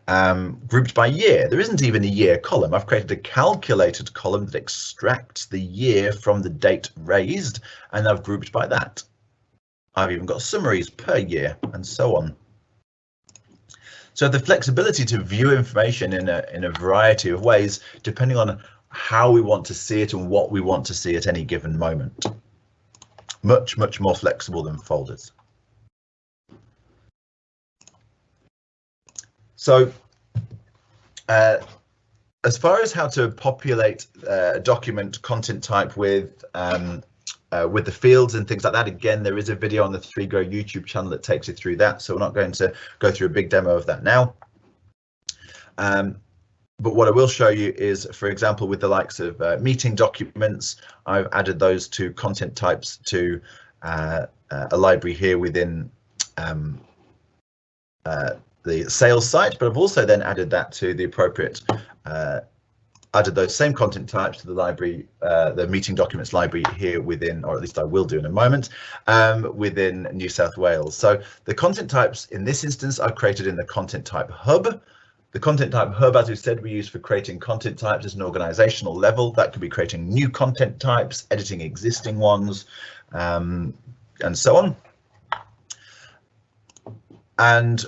Grouped by year. There isn't even a year column. I've created a calculated column that extracts the year from the date raised, and I've grouped by that. I've even got summaries per year and so on. So the flexibility to view information in a variety of ways, depending on how we want to see it and what we want to see at any given moment. Much, much more flexible than folders. So as far as how to populate a document content type with the fields and things like that, again, there is a video on the 3Grow YouTube channel that takes you through that, so we're not going to go through a big demo of that now. But what I will show you is, for example, with the likes of meeting documents, I've added those two content types to a library here within the sales site, but I've also then added that to the appropriate, added those same content types to the library, the meeting documents library here within, or at least I will do in a moment, within New South Wales. So the content types in this instance are created in the content type hub. The content type hub, as we said, we use for creating content types at an organizational level. That could be creating new content types, editing existing ones, and so on. And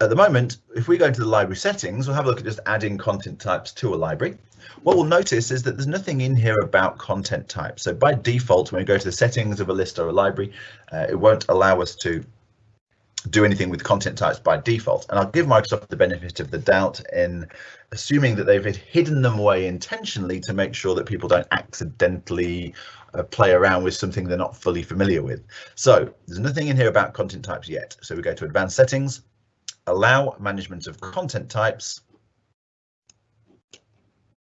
at the moment, if we go into the library settings, we'll have a look at just adding content types to a library. What we'll notice is that there's nothing in here about content types. So by default, when we go to the settings of a list or a library, it won't allow us to do anything with content types by default. And I'll give Microsoft the benefit of the doubt in assuming that they've hidden them away intentionally to make sure that people don't accidentally play around with something they're not fully familiar with. So there's nothing in here about content types yet. So we go to advanced settings, allow management of content types.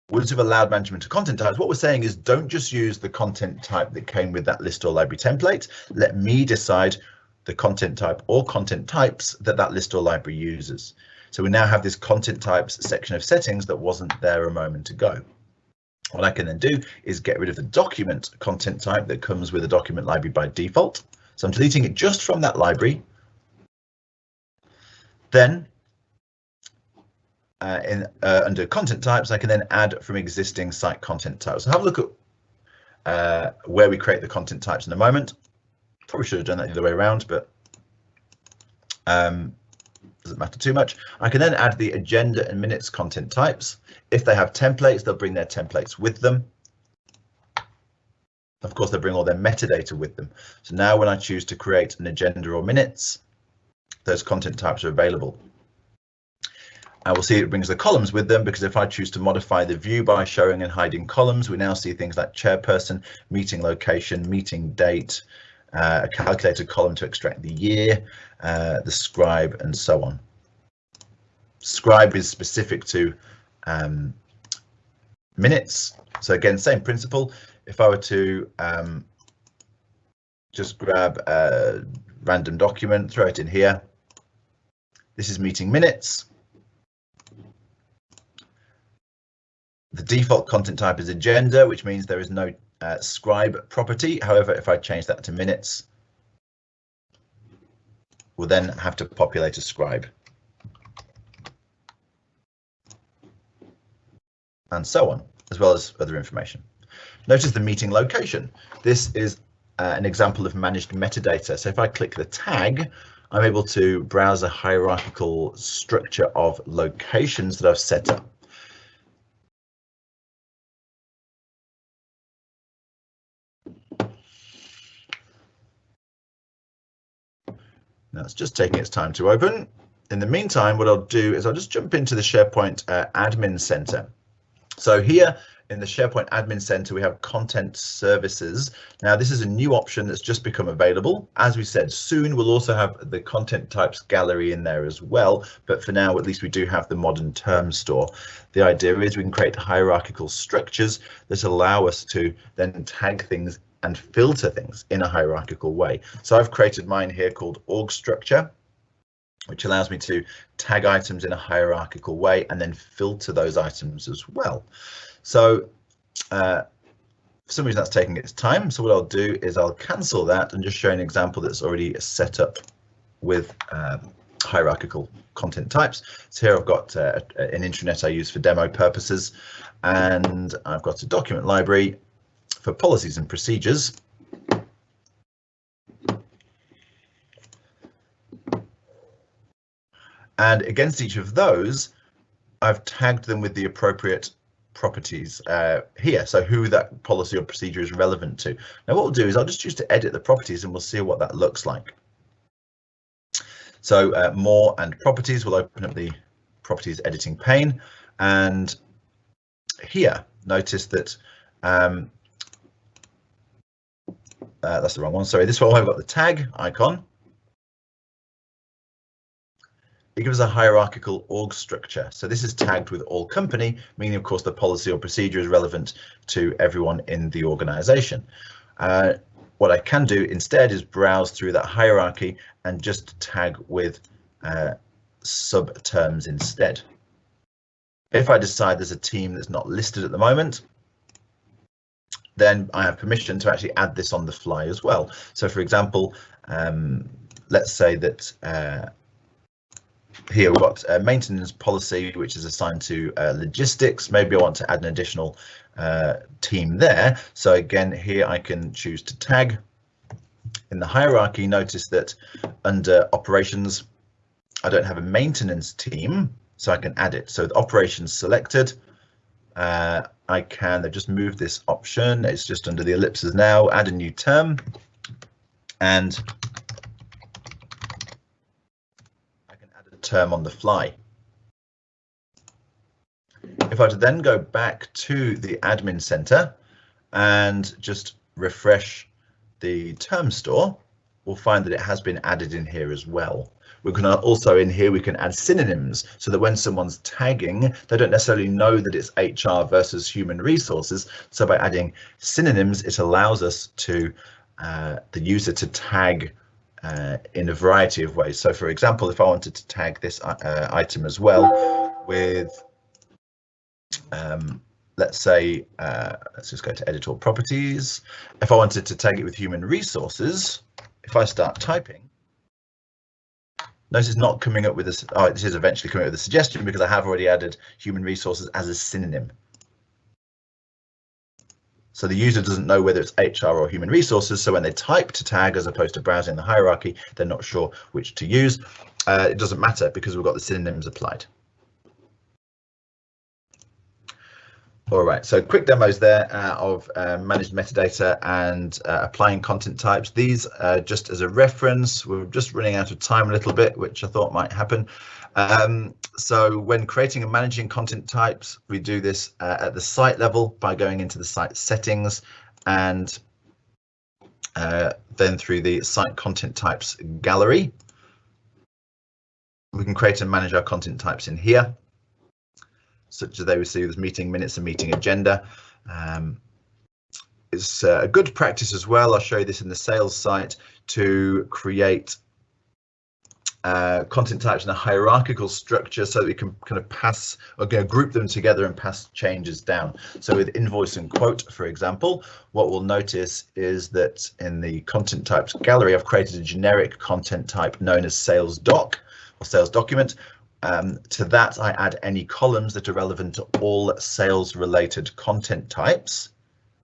Once you've allowed management of content types, what we're saying is don't just use the content type that came with that list or library template. Let me decide the content type or content types that that list or library uses. So we now have this content types section of settings that wasn't there a moment ago. What I can then do is get rid of the document content type that comes with a document library by default. So I'm deleting it just from that library. Then under content types, I can then add from existing site content types. So have a look at where we create the content types in a moment. Probably should have done that the other way around, but doesn't matter too much. I can then add the agenda and minutes content types. If they have templates, they'll bring their templates with them. Of course, they bring all their metadata with them. So now when I choose to create an agenda or minutes, those content types are available. And we'll see it brings the columns with them, because if I choose to modify the view by showing and hiding columns, we now see things like chairperson, meeting location, meeting date, a calculated column to extract the year, the scribe, and so on. Scribe is specific to minutes. So again, same principle. If I were to just grab a random document, throw it in here. This is meeting minutes. The default content type is agenda, which means there is no scribe property. However, if I change that to minutes, we'll then have to populate a scribe. And so on, as well as other information. Notice the meeting location. This is an example of managed metadata. So if I click the tag, I'm able to browse a hierarchical structure of locations that I've set up. Now it's just taking its time to open. in the meantime, what I'll do is I'll just jump into the SharePoint Admin Center. So here in the SharePoint Admin Center, we have Content Services. Now, this is a new option that's just become available. As we said, soon we'll also have the content types gallery in there as well. But for now, at least we do have the modern term store. The idea is we can create hierarchical structures that allow us to then tag things and filter things in a hierarchical way. So I've created mine here called org structure, which allows me to tag items in a hierarchical way and then filter those items as well. So for some reason that's taking its time. So what I'll do is I'll cancel that and just show an example that's already set up with hierarchical content types. So here I've got an intranet I use for demo purposes, and I've got a document library for policies and procedures. And against each of those, I've tagged them with the appropriate properties here, so who that policy or procedure is relevant to. Now what we'll do is I'll just choose to edit the properties and we'll see what that looks like. So more and properties will open up the properties editing pane, and here notice that that's the wrong one, sorry, this one I've got the tag icon. It gives a hierarchical org structure. So this is tagged with all company, meaning of course the policy or procedure is relevant to everyone in the organization. What I can do instead is browse through that hierarchy and just tag with sub terms instead. If I decide there's a team that's not listed at the moment, then I have permission to actually add this on the fly as well. So for example, let's say that here we've got a maintenance policy which is assigned to logistics. Maybe I want to add an additional team there. So again, here I can choose to tag. In the hierarchy, notice that under operations, I don't have a maintenance team, so I can add it. So the operations selected, they've just moved this option. It's just under the ellipses now, add a new term, and term on the fly. If I were to then go back to the admin center and just refresh the term store, we'll find that it has been added in here as well. We can also in here we can add synonyms so that when someone's tagging, they don't necessarily know that it's HR versus human resources. So by adding synonyms, it allows us to the user to tag in a variety of ways. So for example, if I wanted to tag this item as well with, let's say, let's just go to edit all properties. If I wanted to tag it with human resources, if I start typing, notice it's not coming up with this. Oh, this is eventually coming up with a suggestion because I have already added human resources as a synonym. So the user doesn't know whether it's HR or human resources. So when they type to tag as opposed to browsing the hierarchy, they're not sure which to use. It doesn't matter because we've got the synonyms applied. All right, so quick demos there of managed metadata and applying content types. These just as a reference, we're just running out of time a little bit, which I thought might happen. So when creating and managing content types, we do this at the site level by going into the site settings and then through the site content types gallery. We can create and manage our content types in here, such as they receive as meeting minutes and meeting agenda. It's a good practice as well. I'll show you this in the sales site to create content types in a hierarchical structure so that we can kind of pass or group them together and pass changes down. So with invoice and quote, for example, what we'll notice is that in the content types gallery, I've created a generic content type known as sales doc or sales document. To that, I add any columns that are relevant to all sales related content types.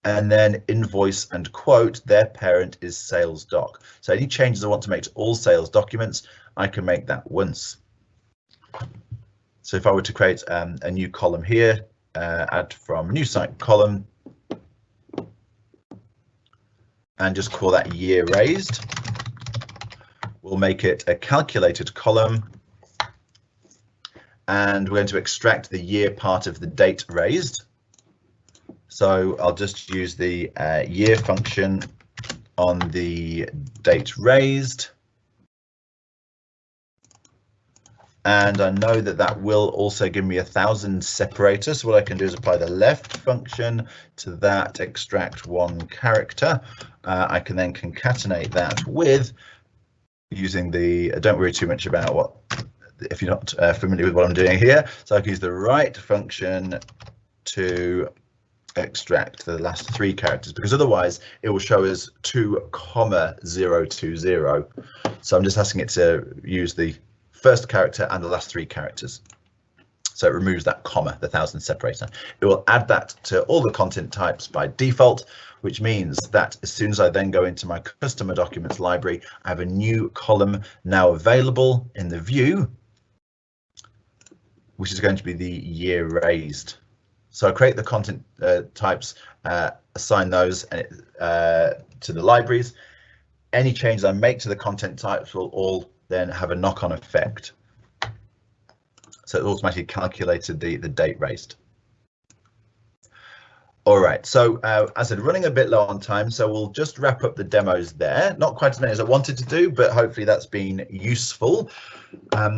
And then invoice and quote, their parent is sales doc. So any changes I want to make to all sales documents, I can make that once. So if I were to create a new column here, add from new site column, and just call that year raised, we'll make it a calculated column and we're going to extract the year part of the date raised. So I'll just use the year function on the date raised. And I know that that will also give me 1,000 separator. So what I can do is apply the left function to that, extract one character. I can then concatenate that with using the, don't worry too much about what, if you're not familiar with what I'm doing here. So I can use the right function to extract the last 3 characters, because otherwise it will show us 2,020. So I'm just asking it to use the first character and the last 3 characters. So it removes that comma, the 1,000 separator. It will add that to all the content types by default, which means that as soon as I then go into my customer documents library, I have a new column now available in the view, which is going to be the year raised. So I create the content types, assign those to the libraries. Any changes I make to the content types will all then have a knock-on effect. So it automatically calculated the date raised. All right, so as I said, running a bit low on time, so we'll just wrap up the demos there. Not quite as many as I wanted to do, but hopefully that's been useful.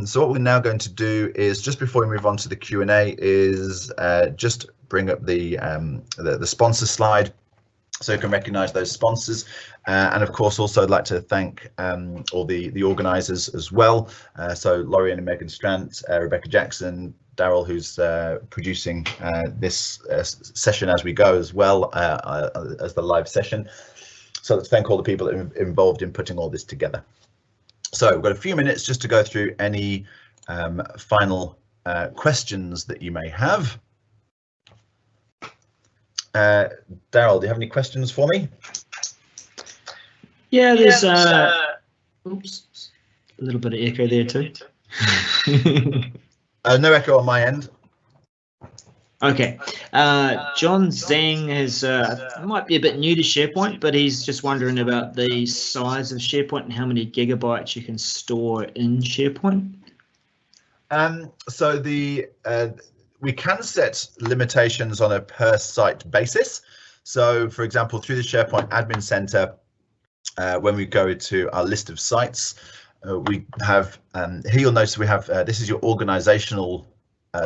So what we're now going to do is, just before we move on to the Q&A, is just bring up the sponsor slide, so you can recognize those sponsors. And of course, also I'd like to thank all the organizers as well. So Laurie and Megan Strant, Rebecca Jackson, Daryl, who's producing this session as we go as well as the live session. So let's thank all the people that are involved in putting all this together. So we've got a few minutes just to go through any final questions that you may have. Daryl, do you have any questions for me? Yeah, there's oops, a little bit of echo there too. No echo on my end. Okay, John Zhang has might be a bit new to SharePoint, but he's just wondering about the size of SharePoint and how many gigabytes you can store in SharePoint. So we can set limitations on a per site basis. So for example, through the SharePoint Admin Center, when we go to our list of sites, we have, here you'll notice we have, this is your organizational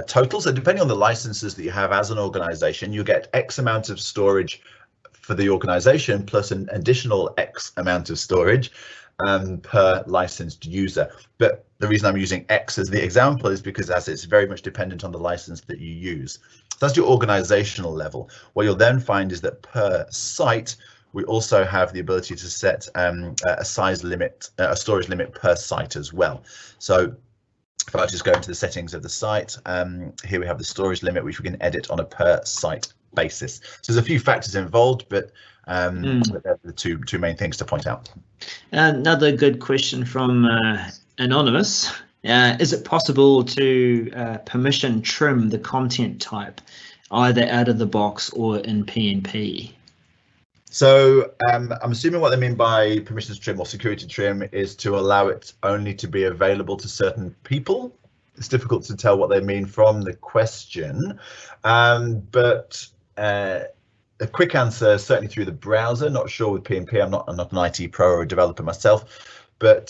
total. So depending on the licenses that you have as an organization, you get X amount of storage for the organization plus an additional X amount of storage per licensed user. But the reason I'm using X as the example is because as it's very much dependent on the license that you use. So that's your organizational level. What you'll then find is that per site, we also have the ability to set a size limit, a storage limit per site as well. So if I just go into the settings of the site, here we have the storage limit, which we can edit on a per site basis. So there's a few factors involved, but they're the two main things to point out. Another good question from Anonymous. Is it possible to permission trim the content type, either out of the box or in PNP? So I'm assuming what they mean by permissions trim or security trim is to allow it only to be available to certain people. It's difficult to tell what they mean from the question, but a quick answer, certainly through the browser. Not sure with PNP. I'm not an IT pro or a developer myself, but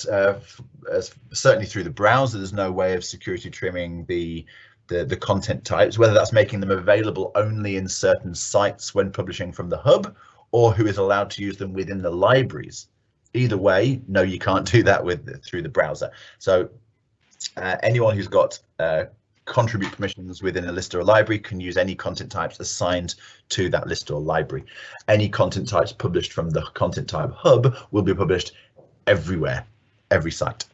certainly through the browser, there's no way of security trimming the content types, whether that's making them available only in certain sites when publishing from the hub, or who is allowed to use them within the libraries. Either way, no, you can't do that through the browser. So anyone who's got contribute permissions within a list or a library can use any content types assigned to that list or library. Any content types published from the content type hub will be published everywhere, every site.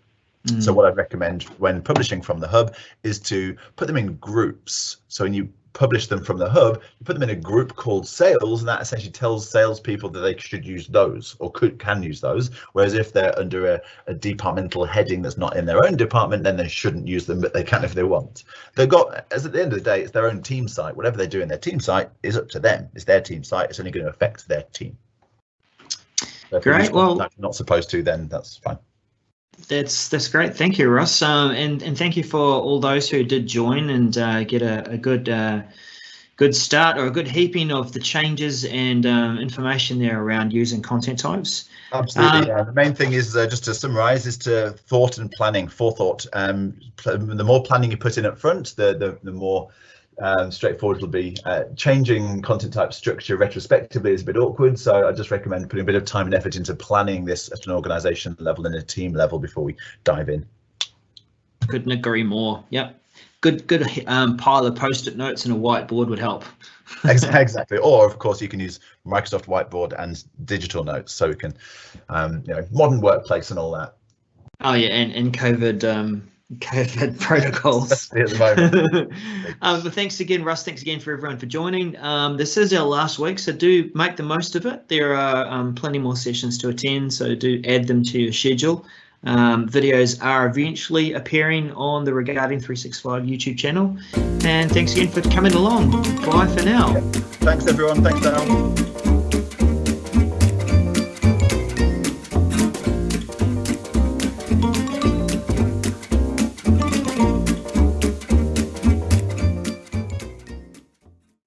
So what I'd recommend when publishing from the hub is to put them in groups. So when you publish them from the hub, you put them in a group called sales, and that essentially tells salespeople that they should use those or can use those. Whereas if they're under a departmental heading that's not in their own department, then they shouldn't use them, but they can if they want. They've got, as at the end of the day, it's their own team site. Whatever they do in their team site is up to them. It's their team site. It's only going to affect their team. So Great. Well, not supposed to, then that's fine. That's great. Thank you, Russ. And thank you for all those who did join and get a good start or a good heaping of the changes and information there around using content types. Absolutely. The main thing is, just to summarize, is to thought and planning, forethought. The more planning you put in up front, the more straightforward it'll be. Changing content type structure retrospectively is a bit awkward, so I just recommend putting a bit of time and effort into planning this at an organization level and a team level before we dive in. Couldn't agree more. Yep. Good pile of post-it notes and a whiteboard would help. Exactly. Or of course you can use Microsoft Whiteboard and digital notes, so we can modern workplace and all that. Oh yeah, and COVID protocols. At the moment. But thanks again, Russ. Thanks again for everyone for joining. This is our last week, so do make the most of it. There are plenty more sessions to attend, so do add them to your schedule. Videos are eventually appearing on the Regarding 365 YouTube channel. And thanks again for coming along. Bye for now. Thanks everyone. Thanks, Dale.